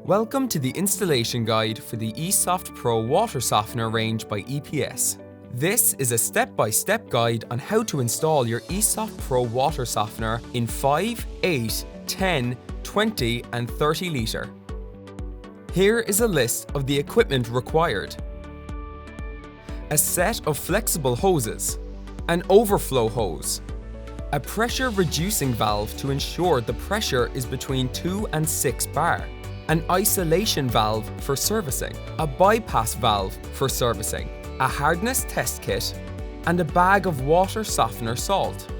Welcome to the installation guide for the eSoft Pro water softener range by EPS. This is a step-by-step guide on how to install your eSoft Pro water softener in 5, 8, 10, 20 and 30 litre. Here is a list of the equipment required. A set of flexible hoses, an overflow hose, a pressure reducing valve to ensure the pressure is between 2 and 6 bar, an isolation valve for servicing, a bypass valve for servicing, a hardness test kit, and a bag of water softener salt.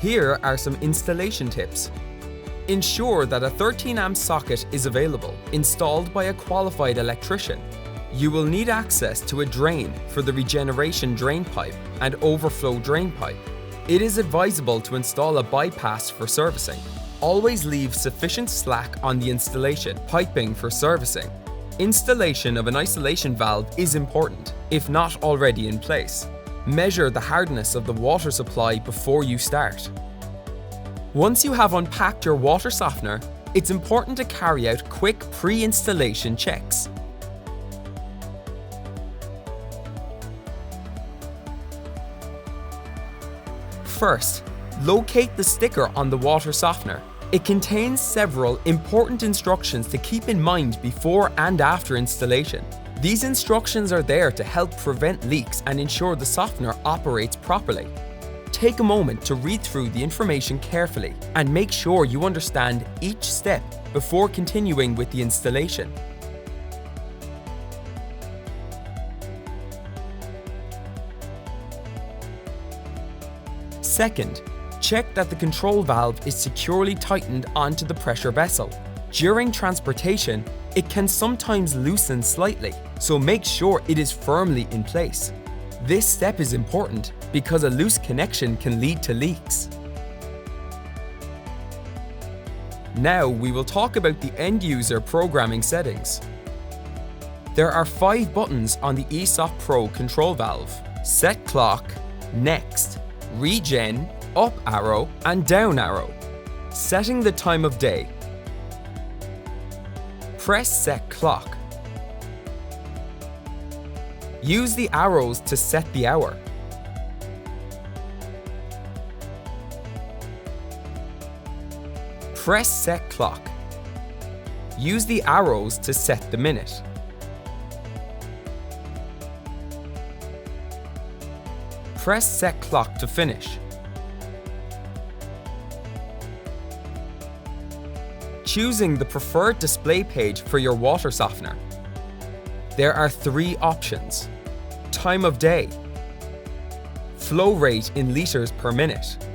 Here are some installation tips. Ensure that a 13 amp socket is available, installed by a qualified electrician. You will need access to a drain for the regeneration drain pipe and overflow drain pipe. It is advisable to install a bypass for servicing. Always leave sufficient slack on the installation piping for servicing. Installation of an isolation valve is important, if not already in place. Measure the hardness of the water supply before you start. Once you have unpacked your water softener, it's important to carry out quick pre-installation checks. First, locate the sticker on the water softener. It contains several important instructions to keep in mind before and after installation. These instructions are there to help prevent leaks and ensure the softener operates properly. Take a moment to read through the information carefully and make sure you understand each step before continuing with the installation. Second, check that the control valve is securely tightened onto the pressure vessel. During transportation, it can sometimes loosen slightly, so make sure it is firmly in place. This step is important because a loose connection can lead to leaks. Now we will talk about the end-user programming settings. There are 5 buttons on the eSoft Pro control valve: Set Clock, Next, Regen, Up arrow and Down arrow. Setting the time of day. Press Set Clock. Use the arrows to set the hour. Press Set Clock. Use the arrows to set the minute. Press Set Clock to finish. Choosing the preferred display page for your water softener. There are 3 options: time of day, flow rate in liters per minute,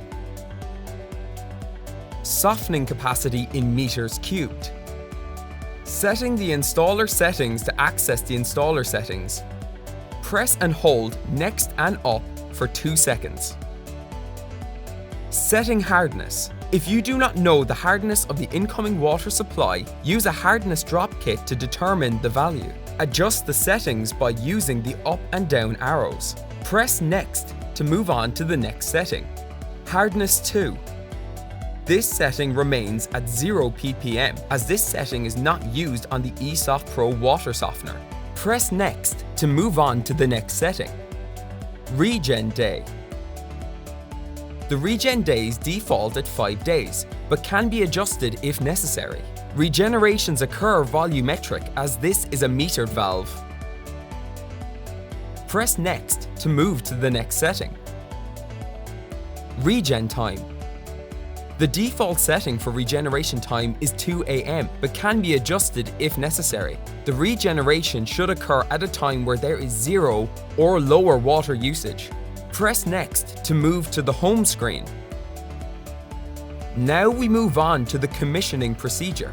softening capacity in meters cubed. Setting the installer settings. To access the installer settings, press and hold Next and Up for 2 seconds. Setting hardness. If you do not know the hardness of the incoming water supply, use a hardness drop kit to determine the value. Adjust the settings by using the up and down arrows. Press Next to move on to the next setting. Hardness 2. This setting remains at 0 ppm as this setting is not used on the eSoft Pro water softener. Press Next to move on to the next setting. Regen day. The regen days default at 5 days, but can be adjusted if necessary. Regenerations occur volumetric as this is a metered valve. Press Next to move to the next setting. Regen time. The default setting for regeneration time is 2 AM, but can be adjusted if necessary. The regeneration should occur at a time where there is 0 or lower water usage. Press Next to move to the home screen. Now we move on to the commissioning procedure.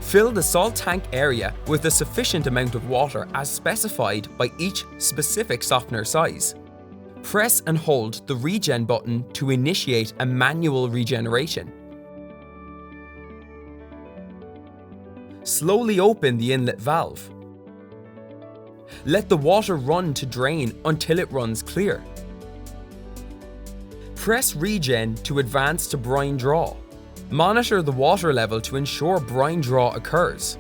Fill the salt tank area with a sufficient amount of water as specified by each specific softener size. Press and hold the Regen button to initiate a manual regeneration. Slowly open the inlet valve. Let the water run to drain until it runs clear. Press Regen to advance to brine draw. Monitor the water level to ensure brine draw occurs.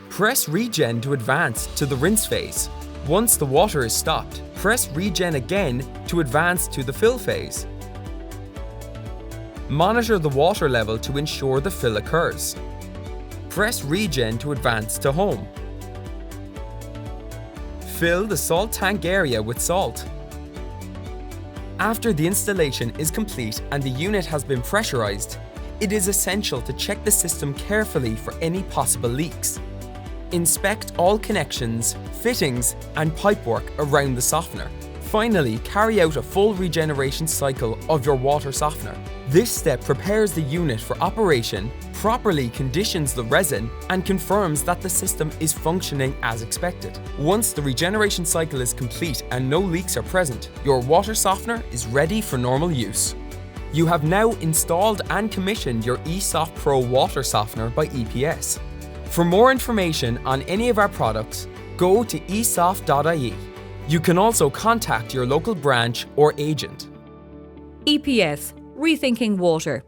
Press regen to advance to the rinse phase. Once the water is stopped, press regen again to advance to the fill phase. Monitor the water level to ensure the fill occurs. Press regen to advance to home. Fill the salt tank area with salt. After the installation is complete and the unit has been pressurized, it is essential to check the system carefully for any possible leaks. Inspect all connections, fittings, and pipework around the softener. Finally, carry out a full regeneration cycle of your water softener. This step prepares the unit for operation, properly conditions the resin, and confirms that the system is functioning as expected. Once the regeneration cycle is complete and no leaks are present, your water softener is ready for normal use. You have now installed and commissioned your eSoft Pro water softener by EPS. For more information on any of our products, go to esoft.ie. You can also contact your local branch or agent. EPS, Rethinking Water.